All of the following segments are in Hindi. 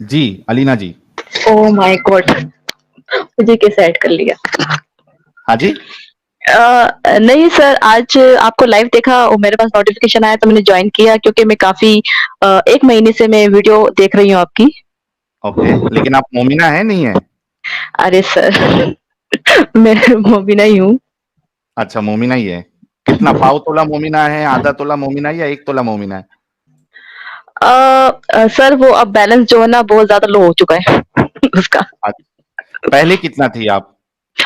Ji, Alina ji. Oh my god! मुझे कैसे ऐड कर लिया? हाँ जी? नहीं सर, आज आपको लाइव देखा और मेरे पास नोटिफ़िकेशन आया तो मैंने जॉइन किया क्योंकि मैं काफ़ी 1 महीने से मैं वीडियो देख रही हूँ आपकी। ओके, लेकिन आप मोमिना हैं, नहीं हैं? अरे सर मैं मोमिना ही हूँ। अच्छा, मोमिना ही है। कितना पाव तोला मोमिना है, आधा तोला मोमिना है या 1 तोला मोमिना है? सर वो अब बैलेंस जो है ना बहुत ज़्यादा लो हो चुका है उसका। पहले कितना थी आप?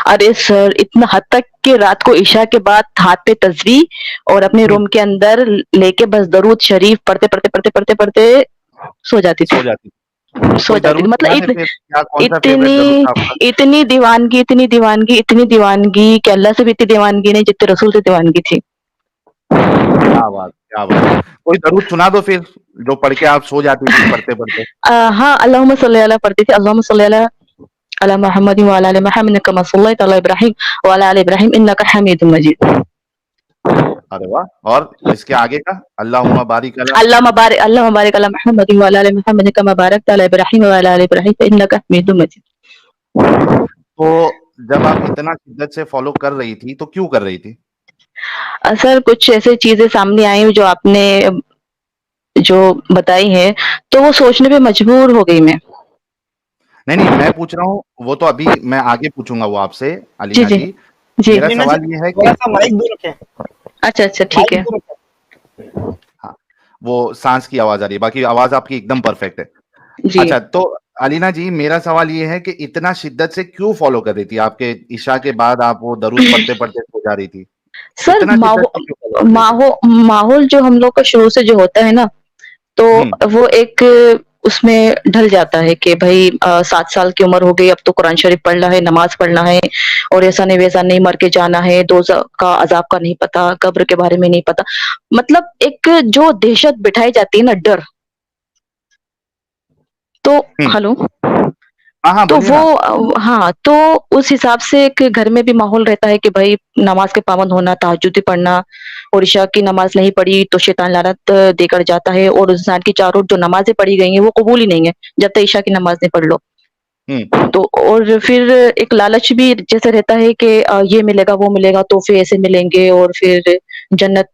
अरे सर इतना हद तक कि रात को इशा के बाद हाथ पे तस्बीह और अपने हुँ, रूम के अंदर लेके बस दरूद शरीफ पढ़ते सो जाती थी। सो जाती। सो कोई जाती थी दरूद मतलब सुनाएँ फिर, क्या कौन-सा फ़ेवरेट दरूद इतनी था आपका? इतनी दीवानगी कि अल्लाह से भी इतनी दीवानगी नहीं जितनी रसूल से दीवानगी थी। क्या बात, क्या बात! कोई दरूद सुना दो फिर, जो पढ़ के आप सो जाती थी पढ़ते-पढ़ते। हाँ, अल्लाहुम्मा सल्ली अला पढ़ती थी। अल्लाहुम्मा सल्ली अला अला मुहम्मद व अला आलि मुहम्मद कमा सल्लैता अला इब्राहीम व अला आलि इब्राहीम इन्नका हमीदुम मजीद। अरे वाह! और इसके आगे का? अल्लाहुम्मा बारिक अला अल्लाहुम्मा बारिक अला मुहम्मद व अला आलि मुहम्मद कमा बारकता अला इब्राहीम व अला आलि इब्राहीम इन्नका हमीदुम मजीद। तो जब आप इतना शिद्दत से फ़ॉलो कर रही थी, तो क्यों कर रही थी? सर कुछ ऐसी चीज़ें सामने आई जो आपने जो बताई हैं, तो वो सोचने पे मजबूर हो गई मैं। नहीं, नहीं, मैं पूछ रहा हूँ, वो तो अभी मैं आगे पूछूँगा वो आपसे, जी, अलीना जी। जी। जी। मेरा मीना जी, सवाल ये है कि थोड़ा-सा माइक दूर रखें, अच्छा, अच्छा ठीक माइक है। दूर रखें। हाँ, वो साँस की आवाज़ आ रही है, बाकी आवाज़ आपकी एकदम परफ़ेक्ट है। जी। अच्छा, तो अलीना जी, मेरा सवाल ये है कि इतना शिद्दत से क्यों फ़ॉलो कर रही थी? आपके इशा के बाद आप वो दरूद पढ़ते-पढ़ते सो जा रही थी। सर इतना शिद्दत से क्यों फ़ॉलो कर रही थी? माहौल जो हम लोग का शुरू से जो होता है ना, हुँ, तो वो एक उसमें ढल जाता है कि भई 7 साल की उम्र हो गई, अब तो कुरान शरीफ पढ़ना है, नमाज़ पढ़ना है और ऐसा नहीं वैसा नहीं मर के जाना है, दोज़ख का अज़ाब का नहीं पता, कब्र के बारे में नहीं पता। मतलब एक जो दहशत बिठाई जाती है ना डर, तो हुँ। हेलो? हाँ, हाँ, तो बोलिए वो ना। हाँ, तो उस हिसाब से एक घर में भी माहौल रहता है कि भई नमाज़ के पाबंद होना, तहज्जुद पढ़ना और इशा की नमाज़ नहीं पढ़ी तो शैतान लानत देकर जाता है और उस इंसान की चारों जो नमाज़ें पढ़ी गई हैं, वो कबूल ही नहीं है, जब तक इशा की नमाज़ नहीं पढ़ लो। हुँ, तो और फिर एक लालच भी जैसे रहता है कि ये मिलेगा, वो मिलेगा, तोहफ़े ऐसे मिलेंगे और फिर जन्नत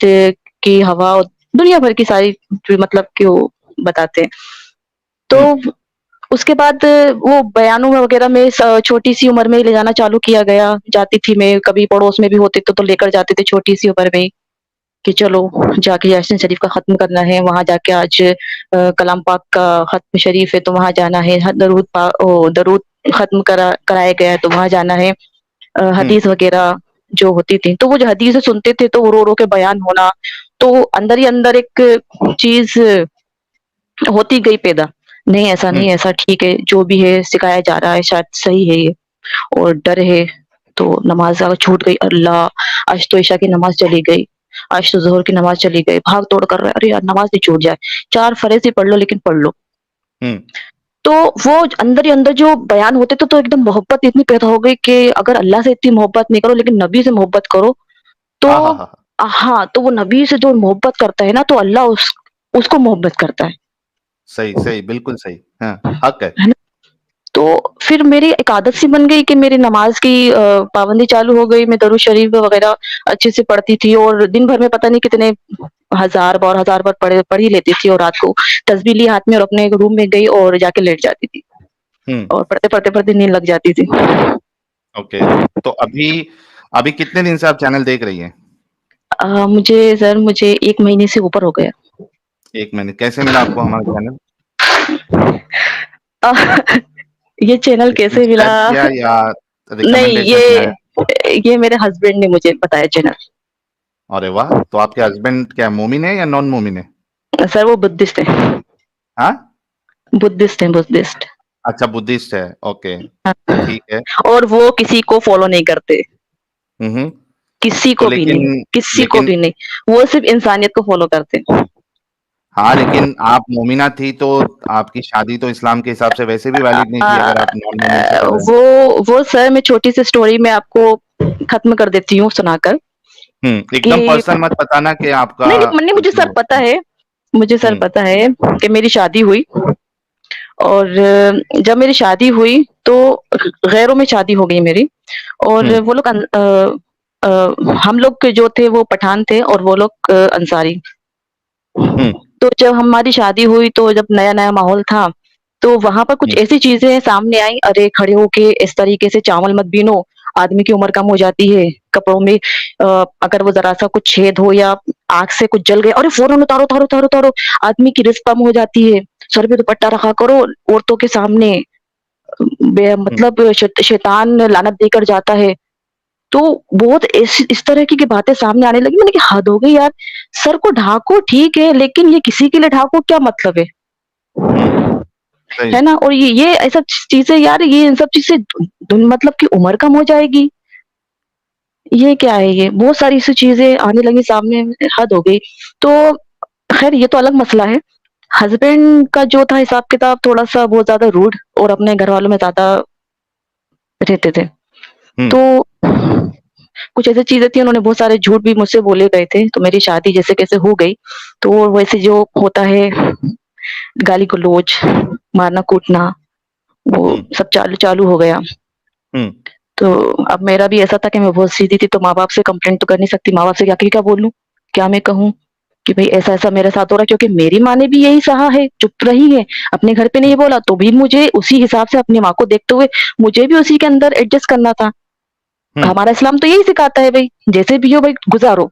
की हवा और दुनिया भर की सारी जो मतलब कि वो बताते हैं। हुँ, तो उसके बाद वो बयानों में वगैरह में छोटी-सी उम्र में ही ले जाना चालू किया गया। जाती थी मैं, कभी पड़ोस में भी होते तो लेकर जाते थे छोटी-सी उम्र में ही, कि चलो जाके यासीन शरीफ का खत्म करना है, वहाँ जाके आज कलाम पाक का खत्म शरीफ है तो वहाँ जाना है, दरूद खत्म कराया गया है तो वहाँ जाना है। हुँ, हदीस वगैरह जो होती थी, तो वो जो हदीसें सुनते थे तो वो रो-रो के बयान होना, तो अंदर ही अंदर एक चीज़ होती गई पैदा। नहीं ऐसा हुँ, नहीं, ऐसा ठीक है, जो भी है सिखाया जा रहा है शायद सही है ये और डर है, तो नमाज़ अगर छूट गई अल्लाह! आज तो इशा की नमाज़ चली गई, आज तो ज़ोहर की नमाज़ चली गई, भाग-दौड़ कर रहा है, अरे यार नमाज़ नहीं छूट जाए, 4 फ़र्ज़ ही पढ़ लो लेकिन पढ़ लो। हुँ। तो वो अंदर ही अंदर जो बयान होते थे तो एकदम मोहब्बत इतनी पैदा हो गई कि अगर अल्लाह से इतनी मोहब्बत नहीं करो लेकिन नबी से मोहब्बत करो, तो आहाहा! हाँ, तो वो नबी से जो मोहब्बत करता है ना तो अल्लाह उसको मोहब्बत करता है। सही, सही, बिल्कुल सही। हाँ, हक़ है। है ना? तो फिर मेरी एक आदत सी बन गई कि मेरी नमाज़ की पाबंदी चालू हो गई, मैं दरूद शरीफ वग़ैरह अच्छे से पढ़ती थी और दिन भर में पता नहीं कितने हज़ार बार पढ़ ही लेती थी और रात को तस्बीह ली हाथ में और अपने रूम में गई और जाके लेट जाती थी हुँ, और पढ़ते-पढ़ते नींद लग जाती थी। ओके। तो अभी अभी कितने दिन से आप चैनल देख रही हैं? मुझे 1 महीने से ऊपर हो गया। 1 महीने। कैसे मिला आपको हमारा चैनल? अ, ये चैनल किसी ने कैसे मिला? सजेस्ट किया या नहीं, रिकमेंडेशन में आया? ये मेरे हस्बैंड ने मुझे बताया चैनल। अरे वाह! तो आपके हस्बैंड क्या मोमिन है या नॉन मोमिन है? सर वो बुद्धिस्ट हैं। हाँ? बुद्धिस्ट हैं, बुद्धिस्ट। अच्छा बुद्धिस्ट है, ओके, हाँ, ठीक है। और वो किसी को फॉलो नहीं करते, हुँ, हुँ। किसी तो को भी नहीं, किसी को लेकिन भी नहीं। वो सिर्फ़ इंसानियत को फॉलो करते हैं। हाँ, लेकिन आप मोमिना थी तो आपकी शादी तो इस्लाम के हिसाब से वैसे भी वैलिड नहीं थी अगर आप नॉन मोमिन से कर रहे हैं। वो सर मैं छोटी-सी स्टोरी मैं आपको ख़त्म कर देती हूँ सुनाकर हुँ, कि एकदम पर्सनल मत बताना कि आपका नहीं, नहीं, नहीं मुझे कुछ सर वो पता है मुझे सर हुँ, पता है कि मेरी शादी हुई और जब मेरी शादी हुई तो गैरों में शादी हो गई मेरी और वो लोग हम लोग जो थे वो पठान थे और वो लोग अंसारी। तो जब हमारी शादी हुई तो जब नया-नया माहौल था, तो वहाँ पर कुछ ऐसी चीज़ें सामने आई, अरे खड़े होके इस तरीके से चावल मत बीनो, आदमी की उम्र कम हो जाती है, कपड़ों में अगर वो ज़रा-सा कुछ छेद हो या आँख से कुछ जल गया, अरे फ़ौरन उतारो, उतारो, उतारो, उतारो, आदमी की रिज़्क कम हो जाती है, सर पे दुपट्टा रखा करो औरतों के सामने, मतलब शैतान लानत देकर जाता है। तो बहुत इस तरह की बातें सामने आने लगी, मैंने कहा हद हो गई यार, सर को ढाको ठीक है, लेकिन ये किसी के लिए ढाको क्या मतलब है? सही। है ना? और ये ऐसा चीज़ें यार ये इन सब चीज़ से मतलब कि उम्र कम हो जाएगी। ये क्या है ये? बहुत सारी ऐसी चीज़ें आने लगी सामने, हद हो गई। तो ख़ैर ये तो अलग मसला है। हस्बैंड का जो था हिसाब-किताब थोड़ा-सा बहुत ज़्यादा रूड और अपने घरवालों में ज़्यादा रहते थे। तो कुछ ऐसी चीज़ें थी, उन्होंने बहुत सारे झूठ भी मुझसे बोले गए थे, तो मेरी शादी जैसे-कैसे हो गई। तो वैसे जो होता है गाली-गलौज, मारना-कूटना, वो सब चालू चालू हो गया। तो अब मेरा भी ऐसा था कि मैं बहुत सीधी थी, तो माँ-बाप से कंप्लेंट तो कर नहीं सकती, माँ-बाप से जाके क्या बोलूँ? क्या मैं कहूँ कि भई ऐसा-ऐसा मेरे साथ हो रहा है? क्योंकि मेरी माँ ने भी यही सहा है, चुप रही है, अपने घर पे नहीं बोला, तो भी मुझे उसी हिसाब से अपनी माँ को देखते हुए मुझे भी उसी के अंदर एडजस्ट करना था। हमारा इस्लाम तो यही सिखाता है भई, जैसे भी हो भई गुज़ारो,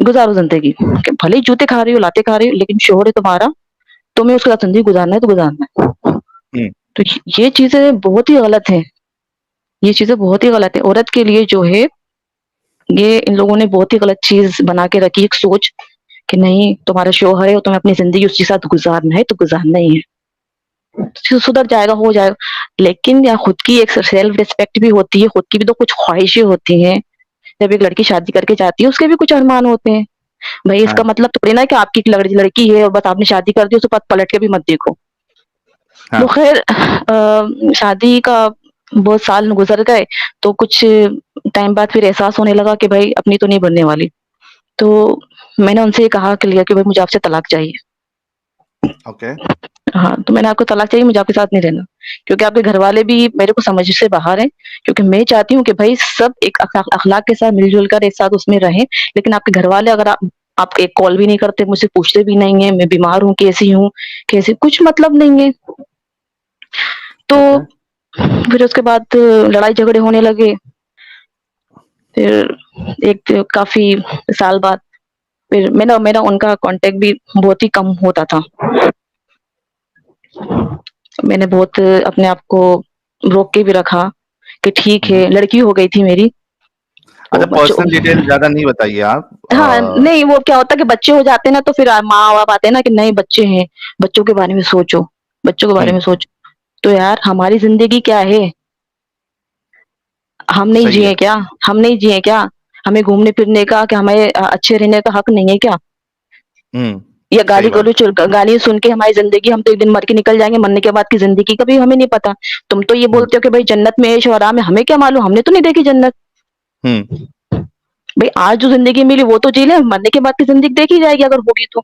गुज़ारो ज़िंदगी। कि भले ही जूते खा रही हो, लाते खा रही हो, लेकिन शौहर है तुम्हारा, तुम्हें उसके साथ ज़िंदगी गुज़ारना है तो गुज़ारना है। तो ये चीज़ें बहुत ही गलत हैं। ये चीज़ें बहुत ही गलत है। औरत के लिए जो है, ये इन लोगों ने बहुत ही गलत चीज़ बना के रखी है, एक सोच कि नहीं तुम्हारा शौहर है और तुम्हें अपनी ज़िंदगी उसके साथ गुज़ारना है तो गुज़ारना ही है। सुधर जाएगा, हो जाएगा। लेकिन या खुद की एक सेल्फ रिस्पेक्ट भी होती है, खुद की भी तो कुछ ख्वाहिशें होती हैं। जब एक लड़की शादी करके जाती है, उसके भी कुछ अरमान होते हैं। भई इसका मतलब थोड़ी ना कि आपकी एक लड़की है और बस आपने शादी कर दी, उसे पलट के भी मत देखो। तो ख़ैर शादी का बहुत साल गुज़र गए, तो कुछ टाइम बाद फिर एहसास होने लगा कि भई अपनी तो नहीं बनने वाली। तो मैंने उनसे ये कहा क्लियर कि भई मुझे आपसे तलाक चाहिए। ओके। हाँ, तो मैंने आपको तलाक चाहिए, मुझे आपके साथ नहीं रहना। क्योंकि आपके घरवाले भी मेरे को समझ से बाहर हैं, क्योंकि मैं चाहती हूँ कि भई सब एक अख़लाक के साथ मिल-जुल कर एक साथ उसमें रहें। लेकिन आपके घरवाले अगर आप एक कॉल भी नहीं करते, मुझसे पूछते भी नहीं हैं, मैं बीमार हूँ, कैसी हूँ, कैसे कुछ मतलब नहीं है। तो फिर उसके बाद लड़ाई-झगड़े होने लगे। फिर एक काफ़ी साल बाद फिर मेरा उनका कॉन्टैक्ट भी बहुत ही कम होता था। मैंने बहुत अपने आप को रोक के भी रखा कि ठीक है, लड़की हो गई थी मेरी। अच्छा, और बच्चों पर्सनल डिटेल ज़्यादा नहीं बताइए आप। हाँ, नहीं वो क्या होता है कि बच्चे हो जाते हैं ना तो फिर माँ-बाप आते हैं ना कि नहीं बच्चे हैं, बच्चों के बारे में सोचो, बच्चों के बारे में सोचो। तो यार हमारी ज़िंदगी क्या है? हम नहीं सही है। जिए क्या? हम नहीं जिए क्या? हमें घूमने-फिरने का कि हमें अच्छे रहने का हक नहीं है क्या? या सही बात। गाली सुन के हमारी ज़िंदगी हम तो एक दिन मर के निकल जाएँगे, मरने के बाद की ज़िंदगी का भी हमें नहीं पता। तुम तो ये बोलते हो कि भई जन्नत में ऐश और आराम है, हमें क्या मालूम? हमने तो नहीं देखी जन्नत। भई आज जो ज़िंदगी मिली वो तो जी लें, मरने के बाद की ज़िंदगी देखी जाएगी अगर होगी तो।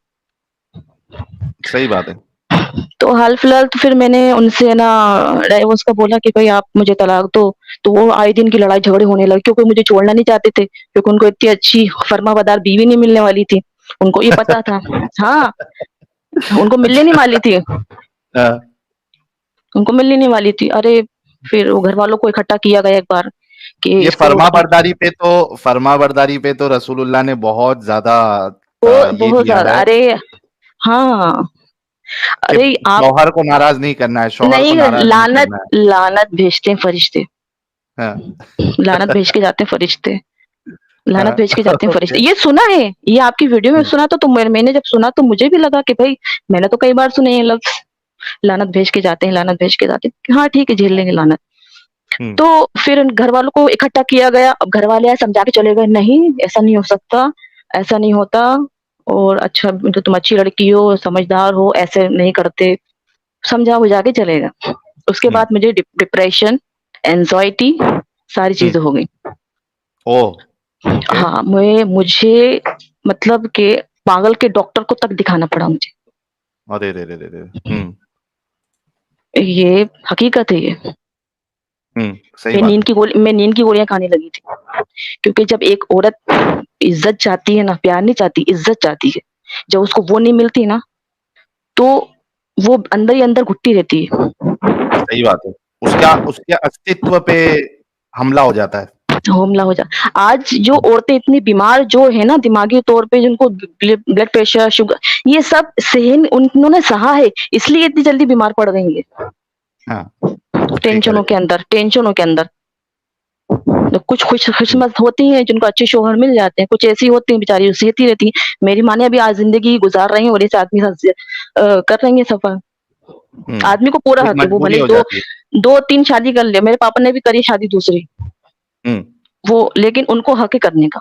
सही बात है। तो हाल-फिलहाल तो फिर मैंने उनसे ना डाइवोर्स का बोला कि भई आप मुझे तलाक दो, तो वो आए दिन की लड़ाई-झगड़े होने लगे क्योंकि मुझे छोड़ना नहीं चाहते थे, क्योंकि उनको इतनी अच्छी फर्माबरदार बीवी नहीं मिलने वाली थी। उनको ये पता था हाँ, उनको मिलने नहीं वाली थी। उनको मिलने नहीं वाली थी। अरे! फिर वो घरवालों को इकट्ठा किया गया एक बार कि ये इसको रोटी फर्माबरदारी पे तो रसूलुल्लाह ने बहुत ज़्यादा वो ये बहुत दिया ज़्यादा है अरे! हाँ, कि अरे आप शौहर को नाराज़ नहीं करना है, शौहर को नहीं नाराज़ नहीं लानत करना है। लानत भेजते हैं फरिश्ते, हाँ। लानत भेज के जाते हैं फरिश्ते, लानत भेज के जाते हैं ओके। फरिश्ते। ये सुना है, ये आपकी वीडियो में सुना तो मैंने जब सुना तो मुझे भी लगा कि भई मैंने तो कई बार सुने ये लफ्ज़, लानत भेज के जाते हैं, लानत भेज के जाते हैं। हाँ, ठीक है झेल लेंगे लानत। तो फिर घरवालों को इकट्ठा किया गया। अब घरवाले आए समझा के चले गए, नहीं ऐसा नहीं हो सकता, ऐसा नहीं होता और अच्छा तो तुम अच्छी लड़की हो, समझदार हो, ऐसे नहीं करते। समझा-बुझा के चले गए। उसके बाद मुझे डिप्रेशन, एंग्ज़ायटी सारी चीज़ें हो गई। ओह! ओके। हाँ, मुझे मतलब कि पागल के डॉक्टर को तक दिखाना पड़ा मुझे। अरे रे रे रे रे! ये हकीकत है ये। सही बात है। मैं नींद की गोलियाँ खाने लगी थी। क्योंकि जब एक औरत इज़्ज़त चाहती है ना, प्यार नहीं चाहती, इज़्ज़त चाहती है। जब उसको वो नहीं मिलती ना, तो वो अंदर ही अंदर घुटती रहती है। सही बात है। उसके अस्तित्व पे हमला हो जाता है। हमला हो जा आज जो औरतें इतनी बीमार जो है ना दिमागी तौर पे जिनको ब्लड प्रेशर, शुगर ये सब सहन उन्होंने सहा है, इसलिए इतनी जल्दी बीमार पड़ गई है। हाँ, सही कह रहे टेंशनों के अंदर। तो कुछ खुशकिस्मत होती हैं जिनको अच्छे शौहर मिल जाते हैं, कुछ ऐसी होती हैं बेचारी सहती रहती हैं। मेरी माँ ने अभी आज ज़िंदगी गुज़ार रही हैं और इस आदमी के साथ कर रही हैं सफ़र। आदमी को पूरा एक हक है, वो मजबूरी भले हो ही जाती है। 2-3 शादी कर ले, मेरे पापा ने भी करी शादी दूसरी। वो लेकिन उनको हक है करने का।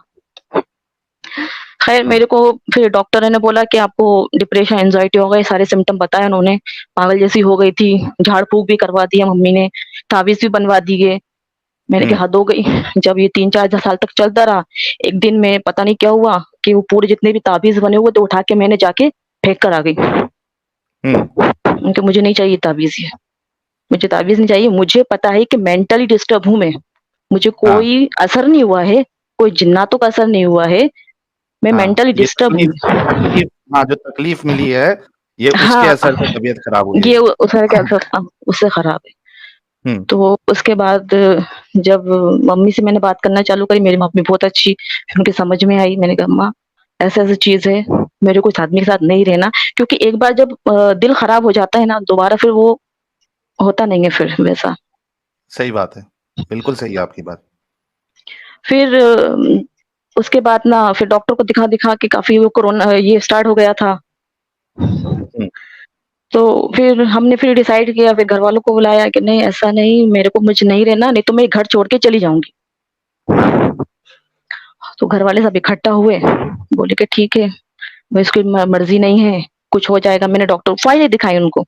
खैर मेरे को फिर डॉक्टर ने बोला कि आपको डिप्रेशन, एंग्ज़ायटी हो गई, सारे सिम्पटम बताए उन्होंने। पागल जैसी हो गई थी, झाड़-फूँक भी करवा दिया मम्मी ने, ताबीज़ भी बनवा दिए। मैंने कहा हद हो गई। जब ये 3-4 साल तक चलता रहा, एक दिन में पता नहीं क्या हुआ कि वो पूरे जितने भी ताबीज़ बने हुए थे उठा के मैंने जाके फेंक कर आ गई। कि मुझे नहीं चाहिए ताबीज़ ये। मुझे ताबीज़ नहीं चाहिए, मुझे पता है कि मेंटली डिस्टर्ब हूँ मैं। मुझे कोई असर नहीं हुआ है, कोई जिन्नातों का असर नहीं हुआ है। मैं मेंटली ये डिस्टर्ब हूँ। तकलीफ जो तकलीफ मिली है, ये उसके हाँ, असर से तबीयत खराब हुई है। ये उसका क्या असर उससे खराब है। तो उसके बाद जब मम्मी से मैंने बात करना चालू करी, मेरी मम्मी बहुत अच्छी, फिर उनकी समझ में आई। मैंने कहा अम्मा ऐसा-ऐसा चीज़ है, मेरे को इस आदमी के साथ नहीं रहना क्योंकि एक बार जब दिल खराब हो जाता है ना, दोबारा फिर वो होता नहीं है फिर वैसा। सही बात है। बिल्कुल सही है आपकी बात। फिर उसके बाद ना फिर डॉक्टर को दिखा-दिखा के काफ़ी वो कोरोना ये स्टार्ट हो गया था। तो फिर हमने फिर डिसाइड किया, फिर घरवालों को बुलाया कि नहीं ऐसा नहीं, मुझे नहीं रहना, नहीं तो मैं घर छोड़ के चली जाऊँगी। तो घरवाले सब इकट्ठा हुए, बोले कि ठीक है, भाई इसकी मर्ज़ी नहीं है, कुछ हो जाएगा। मैंने डॉक्टर को फाइलें दिखाई उनको,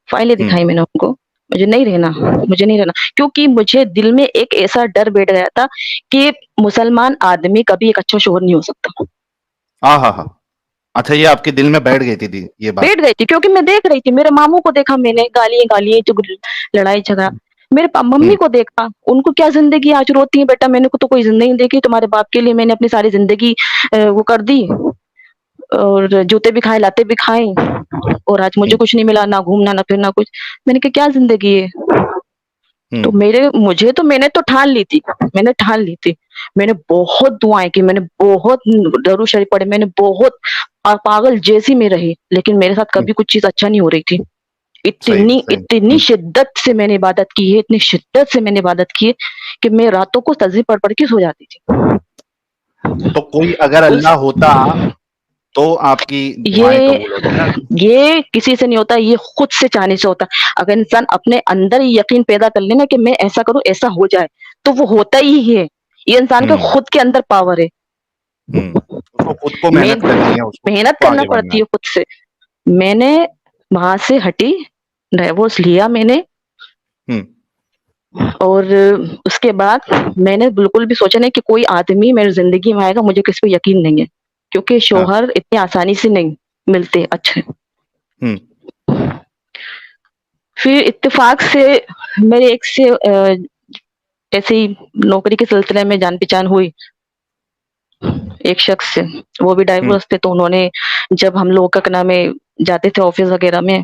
फाइलें दिखाई मैंने उनको, मुझे नहीं रहना क्योंकि मुझे दिल में एक ऐसा डर बैठ गया था कि मुसलमान आदमी कभी एक अच्छा शौहर नहीं हो सकता। आहाहा! अच्छा ये आपके दिल में बैठ गई थी ये बात। बैठ गई थी क्योंकि मैं देख रही थी, मेरे मामू को देखा मैंने, गालियाँ, लड़ाई-झगड़ा। मेरे मम्मी को देखा, उनको क्या ज़िंदगी आज रोती है बेटा मैंने को तो कोई ज़िंदगी नहीं देखी, तुम्हारे बाप के लिए मैंने अपनी सारी ज़िंदगी वो कर दी और जूते भी खाए, लातें भी खाई और आज मुझे कुछ नहीं मिला, ना घूमना, ना फिरना कुछ। मैंने कहा क्या ज़िंदगी है? तो मैंने तो ठान ली थी, मैंने बहुत दुआएँ की, मैंने बहुत दरूद शरीफ पढ़े, मैंने बहुत पागल जैसी मैं रही, लेकिन मेरे साथ कभी कुछ चीज़ अच्छा नहीं हो रही थी। इतनी शिद्दत से मैंने इबादत की है, इतनी शिद्दत से मैंने इबादत की है कि मैं रातों को तस्बीह पढ़-पढ़ के सो जाती थी। तो कोई अगर अल्लाह होता, तो आपकी दुआएँ कबूल होती ना? ये किसी से नहीं होता, ये खुद से चाहने से होता। अगर इंसान अपने अंदर ही यकीन पैदा कर ले ना कि मैं ऐसा करूँ, ऐसा हो जाए, तो वो होता ही है। ये इंसान के खुद के अंदर पावर है। उसको खुद को मेहनत करनी है, उसको मेहनत खुद को करना आगे बढ़ना पड़ती है। है खुद से। मैंने वहाँ से हटी, डिवोर्स लिया मैंने। और उसके बाद मैंने बिल्कुल भी सोचा नहीं कि कोई आदमी मेरी ज़िंदगी में आएगा, मुझे किसी पे यकीन नहीं है, क्योंकि शौहर इतनी आसानी से नहीं मिलते अच्छे। फिर इत्तेफ़ाक से मेरे एक से ऐसे ही नौकरी के सिलसिले में जान-पहचान हुई। एक शख्स से, वो भी डाइवोर्स थे, तो उन्होंने जब हम लोग क्या नाम है जाते थे ऑफ़िस वग़ैरह में,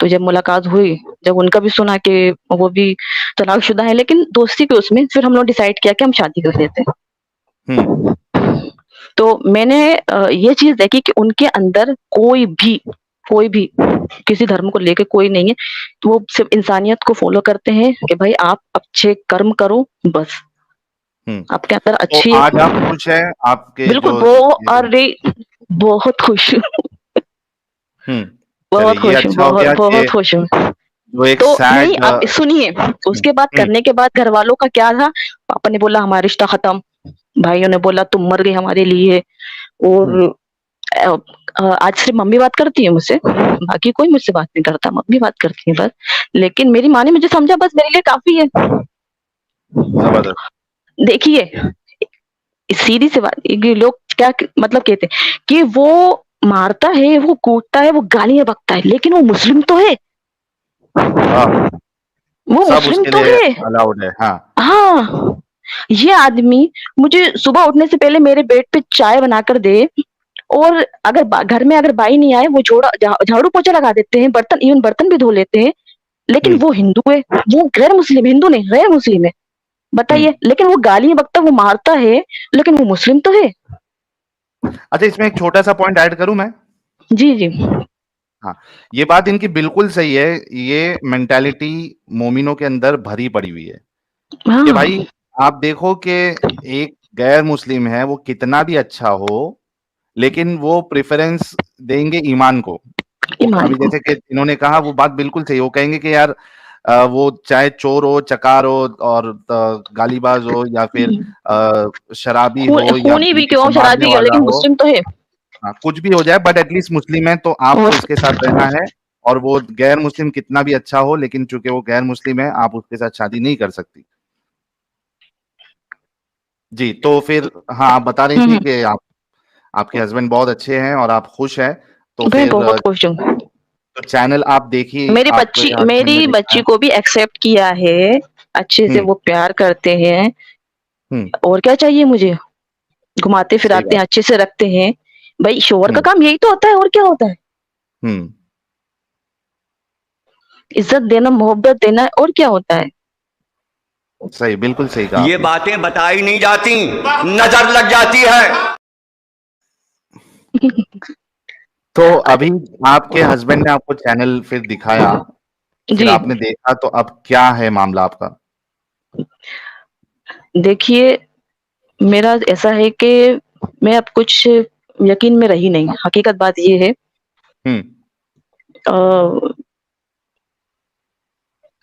तो जब मुलाकात हुई, जब उनका भी सुना कि वो भी तलाकशुदा है, लेकिन दोस्ती के उसमें फिर हम लोग डिसाइड किया कि हम शादी कर लेते हैं। तो मैंने ये चीज़ देखी कि उनके अंदर कोई भी किसी धर्म को लेके कोई नहीं है, तो वो सिर्फ़ इंसानियत को फ़ॉलो करते हैं कि भाई आप अच्छे कर्म करो बस। आपके अंदर तो अच्छी आज आप खुश हैं? आपके बिल्कुल जो अरे! बहुत खुश। चलिए ये अच्छा हो गया बहुत कि खुश हूँ। जो एक तो नहीं सैड आप सुनिए, उसके बाद करने के बाद घरवालों का क्या था, पापा ने बोला हमारा रिश्ता खत्म, भाइयों ने बोला तुम मर गई हमारे लिए और आज सिर्फ़ मम्मी बात करती है मुझसे, बाकी कोई मुझसे बात नहीं करता, मम्मी बात करती है बस। लेकिन मेरी माँ ने मुझे समझा बस मेरे लिए काफ़ी है। ज़बरदस्त। देखिए, सीधी सी बात, ये लोग क्या मतलब कहते हैं कि वो मारता है, वो कूटता है, वो गालियाँ बकता है, लेकिन वो मुस्लिम तो है। हाँ, वो सब मुस्लिम उसके तो लिए है। अलाउड है। हाँ, हाँ, ये आदमी मुझे सुबह उठने से पहले मेरे बेड पे चाय बनाकर दे, और अगर घर में अगर भाई नहीं आए, वो झाड़ू पोछा लगा देते हैं, इवन बर्तन भी धो लेते हैं। लेकिन हुँ, वो हिंदू है, वो गैर मुस्लिम, हिंदू नहीं गैर मुस्लिम है, हुँ। बताइए। लेकिन वो गालियां बकता, वो मारता है, लेकिन वो मुस्लिम तो है। अच्छा, इसमें एक छोटा-सा पॉइंट ऐड करूँ मैं? जी जी। हाँ, ये बात इनकी बिल्कुल सही है। ये मेंटालिटी मोमिनों के अंदर भरी पड़ी हुई है कि हाँ, भाई आप देखो कि एक गैर मुस्लिम है, वो कितना भी अच्छा हो, लेकिन वो प्रेफ़रेंस देंगे ईमान को। वो ईमान अभी को। जैसे कि इन्होंने कहा वो बात बिल्कुल सही है। वो कहेंगे कि यार वो चाहे चोर हो, चकार हो और गालीबाज़ हो या फिर शराबी हो या खूनी भी बीड़ी को क्यों, मारने शराबी क्यों, वाला लेकिन हो, मुस्लिम तो है। हाँ, कुछ भी हो जाए बट एटलीस्ट मुस्लिम है तो आपको और इसके साथ रहना है और वो गैर मुस्लिम कितना भी अच्छा हो लेकिन चूंकि वो गैर मुस्लिम है आप उसके साथ शादी नहीं कर सकती। जी, तो फिर हाँ, आप बता रही थी हम्म, कि आप आपके हस्बैंड बहुत अच्छे हैं और आप खुश हैं, तो मैं फिर बहुत खुश हूँ। तो चैनल आप देखिए, आपके हस्बैंड ने मेरी देखा बच्ची है। को भी एक्सेप्ट किया है, अच्छे से हुँ, वो प्यार करते हैं। हुँ, और क्या चाहिए मुझे, घुमाते सही फिराते बात। हैं, अच्छे से रखते हैं। भाई शोहर का हुँ, काम यही तो होता है, और क्या होता है। हुँ, इज्जत देना, मोहब्बत देना, और क्या होता है। सही, बिल्कुल सही कहा ये आपने। बातें बताई नहीं जाती, नजर लग जाती है। तो अभी आपके हस्बैंड ने आपको चैनल फिर दिखाया, फिर जी, आपने देखा तो अब क्या है मामला आपका? देखिए, मेरा ऐसा है कि मैं अब कुछ यकीन में रही नहीं। हकीकत बात ये है, हुँ, अ,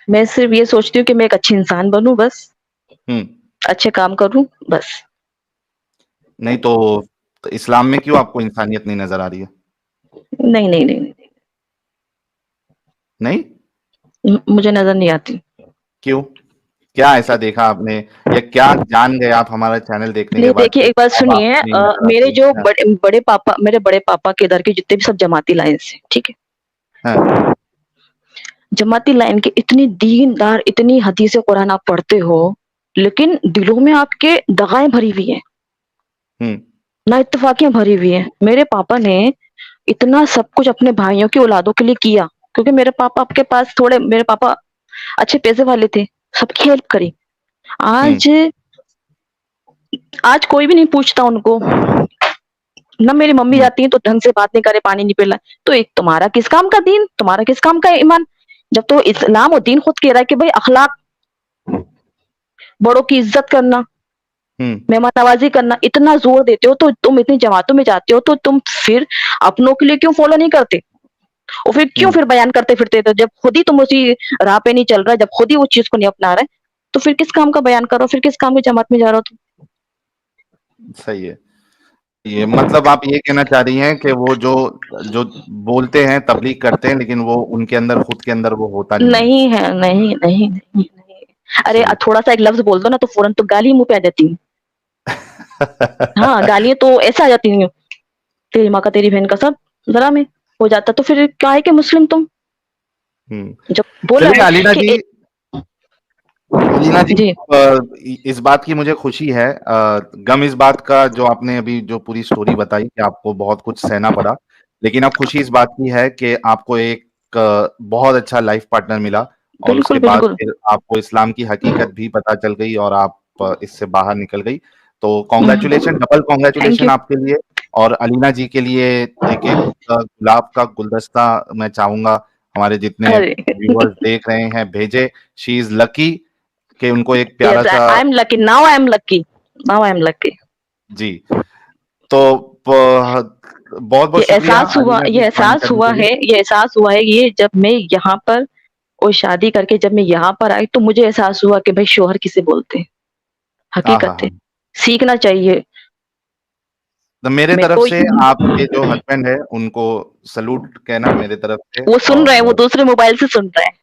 मैं सिर्फ़ ये सोचती हूँ कि मैं एक अच्छी इंसान बनूँ बस, हुँ। अच्छे काम करूँ बस। नहीं तो इस्लाम में क्यों आपको इंसानियत नहीं नज़र आ रही है? नहीं, नहीं, नहीं, नहीं? मुझे नज़र नहीं आती। क्यों? क्या ऐसा देखा आपने या क्या जान गए आप हमारा चैनल देखने के नहीं, बाद देखिए, कि एक बात अब सुनिए, आपको नहीं नज़र मेरे आती है? जो हाँ, बड़े पापा के इधर के जितने भी सब जमाती लाइन से, ठीक है? हाँ, जमाती लाइन के इतनी दीनदार, इतनी हदीसें कुरान आप पढ़ते हो, लेकिन दिलों में आपके दगाएँ भरी हुई हैं, हुँ, नाइत्तेफ़ाकियाँ भरी हुई हैं। मेरे पापा ने इतना सब कुछ अपने भाइयों की औलादों के लिए किया, क्योंकि मेरे पापा अच्छे पैसे वाले थे, सबकी हेल्प करी। हुँ, आज आज कोई भी नहीं पूछता उनको, ना मेरी मम्मी हुँ, जाती है तो ढंग से बात नहीं करे, पानी नहीं पिलाए। तो एक तुम्हारा किस काम का दीन, तुम्हारा किस काम का ईमान? जब तो इस्लाम और दीन खुद कह रहा है कि भाई अखलाक, बड़ों की इज्जत करना, हुँ, मेहमान नवाजी करना, इतना जोर देते हो, तो तुम इतनी जमातों में जाते हो, तो तुम फिर अपनों के लिए क्यों फॉलो नहीं करते? और फिर क्यों हुँ, फिर बयान करते फिरते थे, जब खुद ही तुम उसी राह पे नहीं चल रहा, जब खुद ही वो चीज को नहीं अपना रहे, तो फिर किस काम का बयान करो, फिर किस काम की जमात में जा रहे हो तुम? सही है। ये मतलब आप ये कहना चाह रही हैं कि वो जो जो बोलते हैं, तबलीग करते हैं, लेकिन वो उनके अंदर खुद के अंदर वो होता नहीं है। नहीं है, नहीं, नहीं, नहीं, नहीं। अरे चलिए। थोड़ा-सा एक लफ्ज़ बोल दो ना तो फ़ौरन तो गाली मुँह पे आ जाती हैं। हाँ, गालियाँ तो ऐसे आ जाती हैं, तेरी माँ का, तेरी बहन का, सब ज़रा में हो जाता। तो फिर काहे के मुस्लिम तुम? हुँ, जब बोला चलिए है अलीना कि जी, अलीना जी, जी, इस बात की मुझे खुशी है, गम इस बात का जो आपने अभी जो पूरी स्टोरी बताई कि आपको बहुत कुछ सहना पड़ा, लेकिन अब खुशी इस बात की है कि आपको एक बहुत अच्छा लाइफ पार्टनर मिला और बिल्कुल, उसके बाद बिल्कुल। फिर आपको इस्लाम की हकीकत भी पता चल गई और आप इससे बाहर निकल गई। तो हुँ, congratulation, double thank congratulation you. आपके लिए और अलीना जी के लिए एक-एक गुलाब का गुलदस्ता मैं चाहूँगा हमारे जितने अरे! व्यूअर्स देख रहे हैं भेजें। शी इज़ लकी कि उनको एक यस, प्यारा-सा I am lucky, now I am lucky, now I am lucky. जी, तो प बहुत-बहुत शुक्रिया अलीना जी ज्वाइन करने के लिए। ये एहसास हुआ है, ये जब मैं यहाँ पर और शादी करके जब मैं यहाँ पर आई, तो मुझे एहसास हुआ कि भाई शौहर किसे बोलते हैं, हकीकत आहाहा! है। सीखना चाहिए। तो मेरे मेरे तरफ को से आपके जो हस्बैंड है उनको सैल्यूट कहना मेरे तरफ से वो सुन रहे हैं, वो और दूसरे मोबाइल से सुन रहे हैं।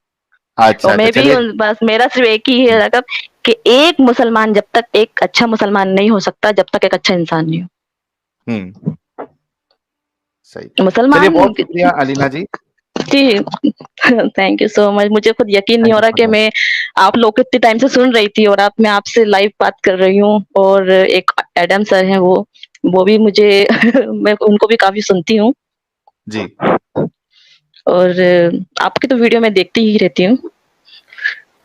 अच्छा, और अच्छा मैं भी चलिए बस मेरा सिर्फ एक ही है रकब कि एक मुसलमान जब तक एक अच्छा मुसलमान नहीं हो सकता, जब तक एक अच्छा इंसान नहीं हो। हुँ, सही। चलिए मुसलमान बहुत शुक्रिया अलीना जी। जी, थैंक यू सो मच। मुझे खुद यकीन नहीं थैंक हो यू रहा सो कि मच। मैं आप लोग को इतने टाइम से सुन रही थी और मैं आपसे लाइव बात कर रही हूँ और एक एडम सर हैं वो भी मुझे मैं उनको भी काफ़ी सुनती हूँ जी, और आपकी तो वीडियो मैं देखती ही रहती हूँ।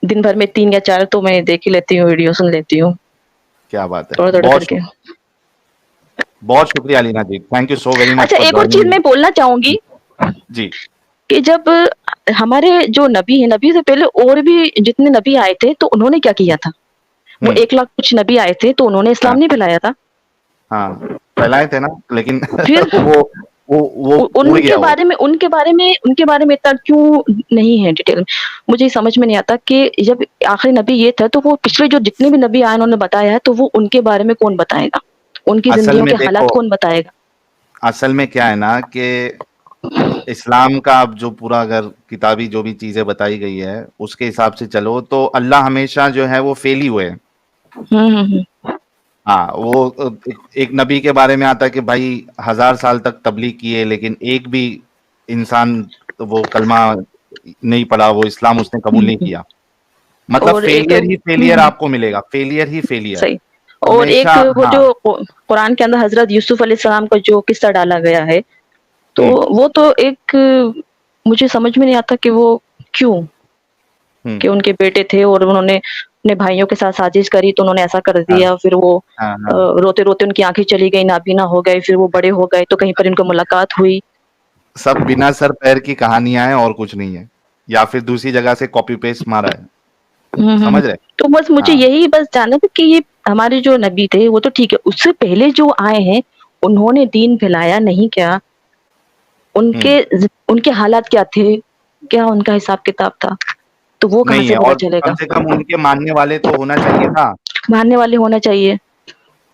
दिन भर में 3 या 4 तो मैं देख ही लेती हूँ, वीडियो सुन लेती हूँ, क्या बात है। थोड़ा-थोड़ा करके। बहुत शुक्रिया Alina ji. Thank you so very much अच्छा, फॉर एक और चीज़ जॉइनिंग। मैं बोलना चाहूँगी जी, कि जब हमारे जो नबी हैं, नबी से पहले और भी जितने नबी आए थे, तो उन्होंने क्या किया था? वो हुँ, 1 लाख कुछ नबी आए थे, तो उन्होंने इस्लाम हाँ, नहीं फैलाया था। हाँ, फैलाए थे ना, लेकिन फिर वो वो उड़ गया वो। उनके बारे में इतना क्यों नहीं है डिटेल में? मुझे समझ में नहीं आता कि जब आखिरी नबी ये था, तो वो पिछले जो जितने भी नबी आए उन्होंने बताया है, तो वो उनके बारे में कौन बताएगा? उनकी असल ज़िंदगियों में के हालात देखो, कौन बताएगा? असल में क्या है ना कि इस्लाम का अब जो पूरा अगर किताबी जो भी चीज़ें बताई गई है, उसके हिसाब से चलो तो अल्लाह हमेशा जो है वो फेल ही हुए हैं। हुँ, हुँ, हुँ। हाँ, वो एक नबी के बारे में आता है कि भाई 1000 साल तक तबलीग किए लेकिन एक भी इंसान वो कलमा नहीं पढ़ा, वो इस्लाम उसने कबूल हुँ, नहीं हुँ। किया। मतलब और एक फेलियर ही हुँ, फेलियर हुँ, आपको मिलेगा, फेलियर ही फेलियर। सही। और हमेशा एक वो हाँ, जो कुरान के अंदर हज़रत यूसुफ अलैहिस्सलाम का जो किस्सा डाला गया है, तो हुँ, वो तो एक मुझे समझ में नहीं आता कि वो क्यों? हुँ, कि उनके बेटे थे और उन्होंने अपने भाइयों के साथ साजिश करी तो उन्होंने ऐसा कर हाँ, दिया। फिर वो हाँ, हाँ। रोते-रोते उनकी आँखें चली गई, नाबीना हो गए, फिर वो बड़े हो गए तो कहीं पर इनको मुलाकात हुई। सब बिना सर पैर की कहानियाँ हैं और कुछ नहीं है। या फिर दूसरी जगह से कॉपी पेस्ट मारा है। हुँ, हुँ, हुँ। समझ रहे? तो बस मुझे हाँ, यही बस जानना था कि ये हमारे जो नबी थे वो तो ठीक है, उससे पहले जो आए हैं, उन्होंने दीन फैलाया नहीं क्या? हुँ, उनके हालात क्या थे? क्या उनका हिसाब-किताब था? तो वो कहाँ नहीं से है पता और चलेगा? कम से कम उनके मानने वाले तो होना चाहिए ना। मानने वाले होना चाहिए।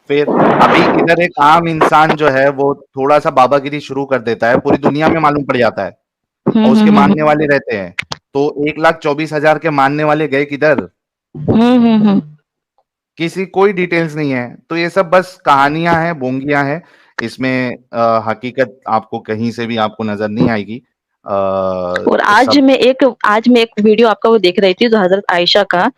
फिर अभी इधर एक आम इंसान जो है वो थोड़ा-सा बाबागिरी शुरू कर देता है, पूरी दुनिया में मालूम पड़ जाता है हुँ, और हुँ, उसके हुँ, मानने हुँ। वाले रहते हैं। तो 1,24,000 के मानने वाले गए किधर? हुँ, हुँ, हुँ। किसी कोई डिटेल्स नहीं है। तो ये सब बस कहानियाँ हैं, बोंगियाँ हैं। इसमें हकीकत आपको कहीं से भी आपको नज़र नहीं आएगी। और सब आज मैं एक वीडियो आपका वो देख रही थी जो हज़रत आयशा का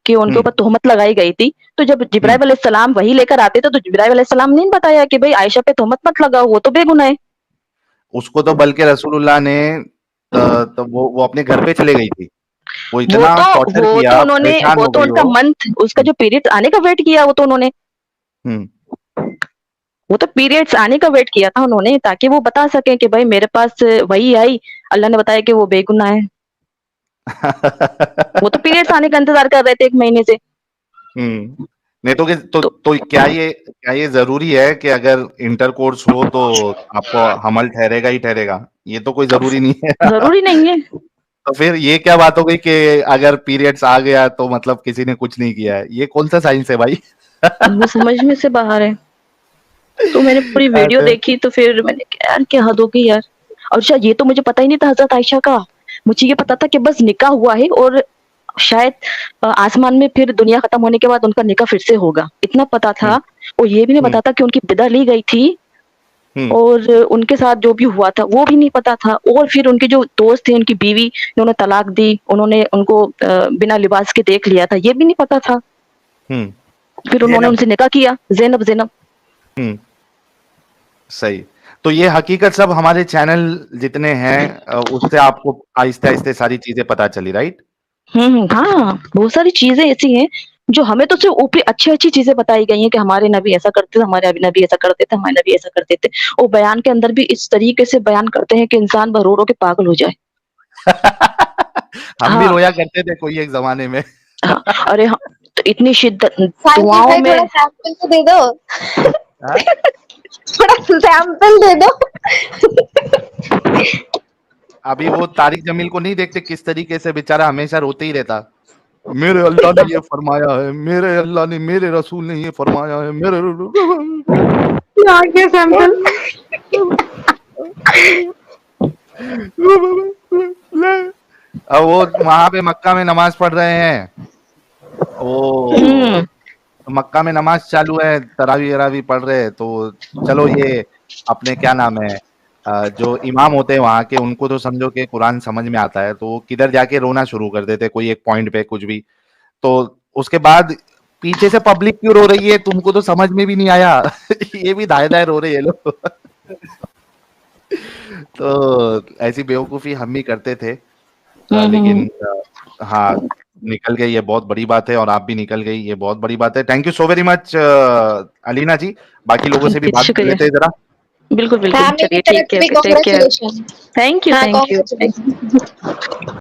कि उनके हुँ, ऊपर तोहमत लगाई गई थी। तो जब हुँ। जिब्राइल अलैहिस्सलाम वही लेकर आते थे तो जिब्राइल अलैहिस्सलाम ने नहीं बताया कि भई आयशा पे तोहमत मत लगाओ, वो तो बेगुनाह है। उसको तो बल्कि रसूलुल्लाह ने तो वो अपने घर पे चले गई थी। वो वो इतना तो टॉर्चर किया, परेशान वो हो तो गई उनका वो। मंथ उसका हुँ, जो पीरियड्स आने का वेट किया वो तो उन्होंने। हुँ। वो तो पीरियड्स आने का वेट किया था उन्होंने ताकि वो बता सकें कि भई मेरे पास वही आई, अल्लाह ने बताया कि वो बेगुनाह है। वो तो पीरियड्स आने का इंतज़ार कर रहे थे 1 महीने से। हुँ। नहीं तो तो क्या ये ज़रूरी है कि अगर इंटरकोर्स हो तो आपको हमल ठहरेगा ही ठहरेगा? ये तो कोई अब ज़रूरी नहीं है। ज़रूरी नहीं है। तो फिर ये क्या बात हो गई कि अगर पीरियड्स आ गया तो मतलब किसी ने कुछ नहीं किया है? ये कौन-सा साइंस है भाई? वो समझ में से बाहर है। तो मैंने पूरी वीडियो ऐसे देखी तो फिर मैंने कहा यार क्या हद हो गई यार। और अच्छा ये तो मुझे पता ही नहीं था हज़रत आयशा का। मुझे ये पता था कि बस निकाह हुआ है और शायद आसमान में फिर दुनिया खत्म होने के बाद उनका निकाह फिर से होगा, इतना पता हुँ, था। और ये भी नहीं हुँ, पता था कि उनकी बिदा ली गई थी हुँ, और उनके साथ जो भी हुआ था वो भी नहीं पता था। और फिर उनके जो दोस्त थे, उनकी बीवी ने उन्हें तलाक दी, उन्होंने उनको बिना लिबास के देख लिया था, ये भी नहीं पता था। हुँ। फिर उन्होंने ज़ेनब उनसे निकाह किया, ज़ैनब। हुँ, सही। तो ये हकीकत सब हमारे चैनल जितने हैं उससे आपको आहिस्ते-आहिस्ते सारी चीज़ें पता चली, राइट? हुँ, हाँ, बहुत सारी चीज़ें ऐसी हैं, जो हमें तो सिर्फ़ ऊपरी अच्छी-अच्छी चीज़ें बताई गई हैं कि हमारे नबी ऐसा करते थे, हमारे नबी ऐसा करते थे, हमारे नबी ऐसा करते थे। और बयान के अंदर भी इस तरीके से बयान करते हैं कि इंसान रो-रो के पागल हो जाए। हम भी हाँ, रोया करते थे कोई एक ज़माने में। हाँ, अरे हाँ, तो इतनी शिद्दत साकिब दुआओं भाई थोड़ा में सैंपल तो दे दो। हाँ? थोड़ा सैंपल दे दो। अभी वो तारिक जमील को नहीं देखते किस तरीके से बेचारा हमेशा रोते ही रहता। मेरे अल्लाह ने ये फरमाया है, मेरे अल्लाह ने मेरे रसूल ने ये फरमाया है, मेरे यहाँ के सैंपल। अब वो वहाँ पे मक्का में नमाज़ पढ़ रहे हैं। वो हुँ, मक्का में नमाज़ चालू है, तरावी-वरावी पढ़ रहे हैं, तो चलो ये अपने क्या नाम है जो इमाम होते हैं वहाँ के, उनको तो समझो कि कुरान समझ में आता है, तो वो किधर जाके रोना शुरू कर देते कोई एक पॉइंट पे कुछ भी। तो उसके बाद पीछे से पब्लिक क्यों रो रही है, तुमको तो समझ में भी नहीं आया। ये भी दाएं दाएं रो रहे हैं लोग। तो ऐसी बेवकूफी हम भी करते थे, लेकिन हाँ, निकल गई, ये बहुत बड़ी बात है, और आप भी निकल गई, ये बहुत बड़ी बात है। Thank you so very much Alina ji. बाकी लोगों से भी बात कर शुक्रिया। लेते हैं जरा। बिल्कुल हाँ, बिल्कुल, मेरी चलिए तरफ ठीक से है, भी take care. congratulations। Thank you हाँ, थैंक यू। congratulations।